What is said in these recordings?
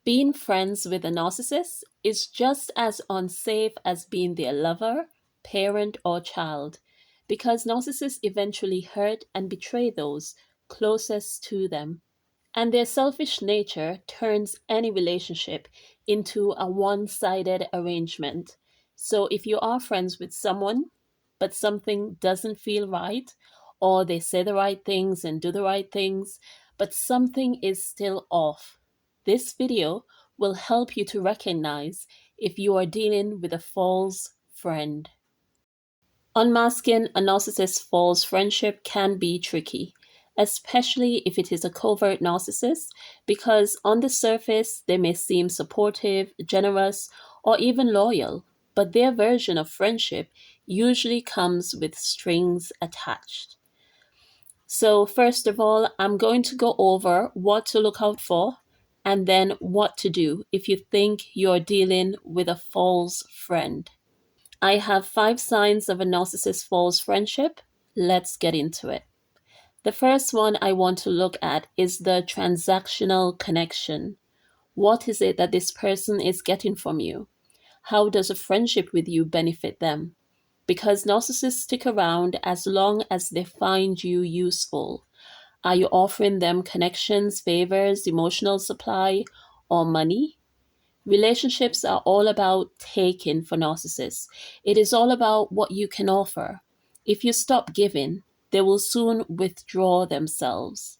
Being friends with a narcissist is just as unsafe as being their lover, parent, or child, because narcissists eventually hurt and betray those closest to them. And their selfish nature turns any relationship into a one sided arrangement. So if you are friends with someone, but something doesn't feel right, or they say the right things and do the right things, but something is still off, this video will help you to recognize if you are dealing with a false friend. Unmasking a narcissist's false friendship can be tricky, especially if it is a covert narcissist, because on the surface they may seem supportive, generous, or even loyal, but their version of friendship usually comes with strings attached. So, first of all, I'm going to go over what to look out for and then what to do if you think you're dealing with a false friend. I have 5 signs of a narcissist's false friendship. Let's get into it. The first one I want to look at is the transactional connection. What is it that this person is getting from you? How does a friendship with you benefit them? Because narcissists stick around as long as they find you useful. Are you offering them connections, favors, emotional supply, or money? Relationships are all about taking for narcissists. It is all about what you can offer. If you stop giving, they will soon withdraw themselves.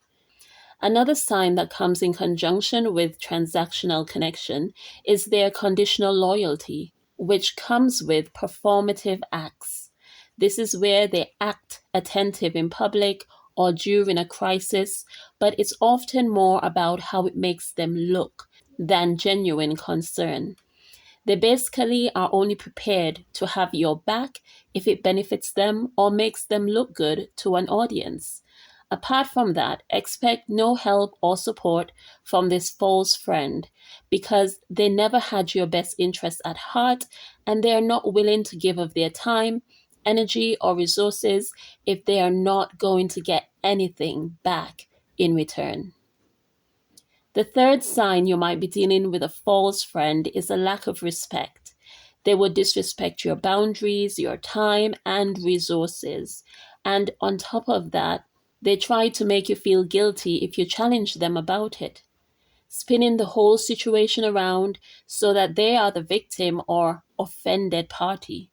Another sign that comes in conjunction with transactional connection is their conditional loyalty, which comes with performative acts. This is where they act attentive in public or during a crisis, but it's often more about how it makes them look than genuine concern. They basically are only prepared to have your back if it benefits them or makes them look good to an audience. Apart from that, expect no help or support from this false friend because they never had your best interest at heart and they are not willing to give of their time, energy, or resources if they are not going to get anything back in return. The third sign you might be dealing with a false friend is a lack of respect. They will disrespect your boundaries, your time, and resources. And on top of that, they try to make you feel guilty if you challenge them about it, spinning the whole situation around so that they are the victim or offended party.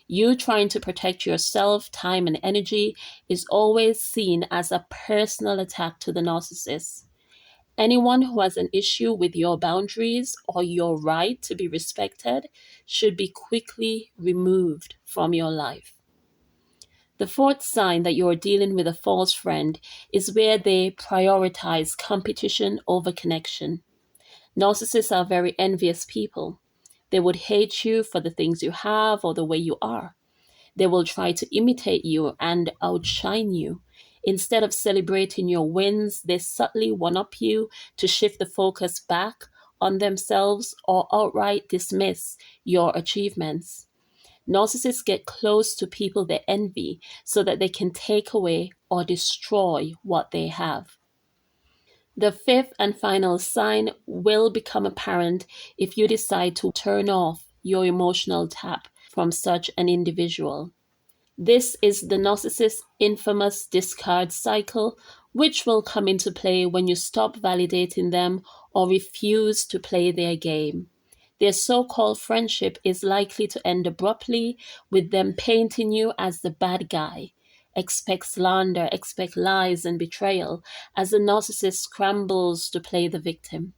You trying to protect yourself, time, and energy is always seen as a personal attack to the narcissist. Anyone who has an issue with your boundaries or your right to be respected should be quickly removed from your life. The fourth sign that you're dealing with a false friend is where they prioritize competition over connection. Narcissists are very envious people. They would hate you for the things you have or the way you are. They will try to imitate you and outshine you. Instead of celebrating your wins, they subtly one up you to shift the focus back on themselves or outright dismiss your achievements. Narcissists get close to people they envy so that they can take away or destroy what they have. The fifth and final sign will become apparent if you decide to turn off your emotional tap from such an individual. This is the narcissist's infamous discard cycle, which will come into play when you stop validating them or refuse to play their game. Their so-called friendship is likely to end abruptly with them painting you as the bad guy. Expect slander, expect lies and betrayal as the narcissist scrambles to play the victim.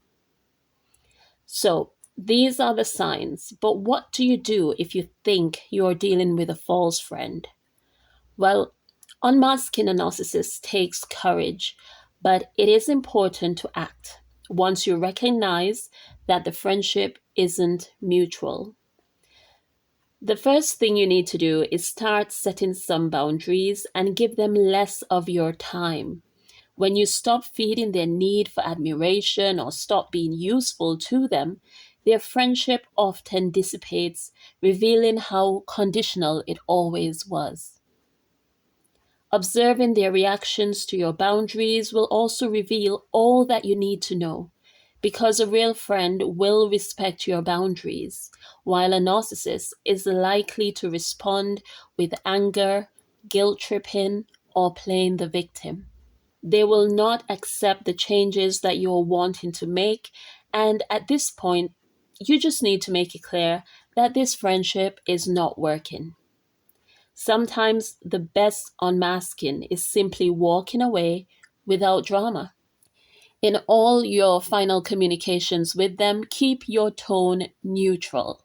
So, these are the signs, but what do you do if you think you're dealing with a false friend? Well, unmasking a narcissist takes courage, but it is important to act once you recognize that the friendship isn't mutual. The first thing you need to do is start setting some boundaries and give them less of your time. When you stop feeding their need for admiration or stop being useful to them, their friendship often dissipates, revealing how conditional it always was. Observing their reactions to your boundaries will also reveal all that you need to know, because a real friend will respect your boundaries, while a narcissist is likely to respond with anger, guilt tripping, or playing the victim. They will not accept the changes that you're wanting to make, and at this point, you just need to make it clear that this friendship is not working. Sometimes the best unmasking is simply walking away without drama. In all your final communications with them, keep your tone neutral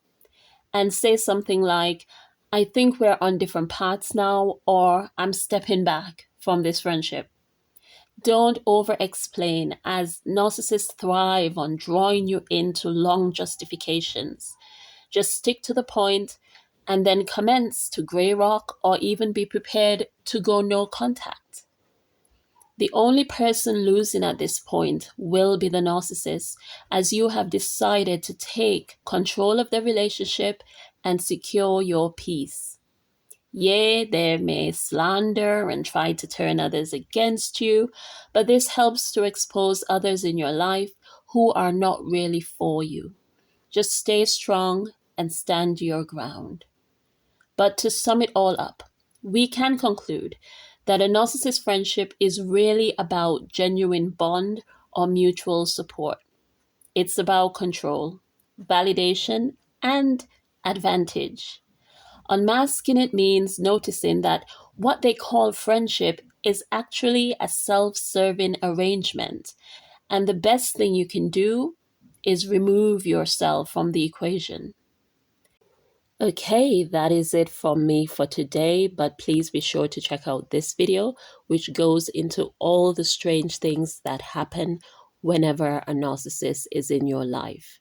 and say something like, I think we're on different paths now, or I'm stepping back from this friendship. Don't over explain, as narcissists thrive on drawing you into long justifications. Just stick to the point and then commence to grey rock or even be prepared to go no contact. The only person losing at this point will be the narcissist, as you have decided to take control of the relationship and secure your peace. Yea, they may slander and try to turn others against you, but this helps to expose others in your life who are not really for you. Just stay strong and stand your ground. But to sum it all up, we can conclude that a narcissist friendship is really about genuine bond or mutual support. It's about control, validation, and advantage. Unmasking it means noticing that what they call friendship is actually a self serving arrangement. And the best thing you can do is remove yourself from the equation. Okay, that is it from me for today, but please be sure to check out this video, which goes into all the strange things that happen whenever a narcissist is in your life.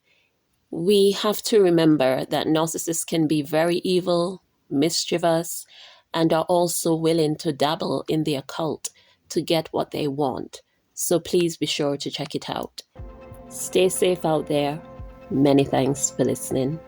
We have to remember that narcissists can be very evil, mischievous, and are also willing to dabble in the occult to get what they want. So please be sure to check it out. Stay safe out there. Many thanks for listening.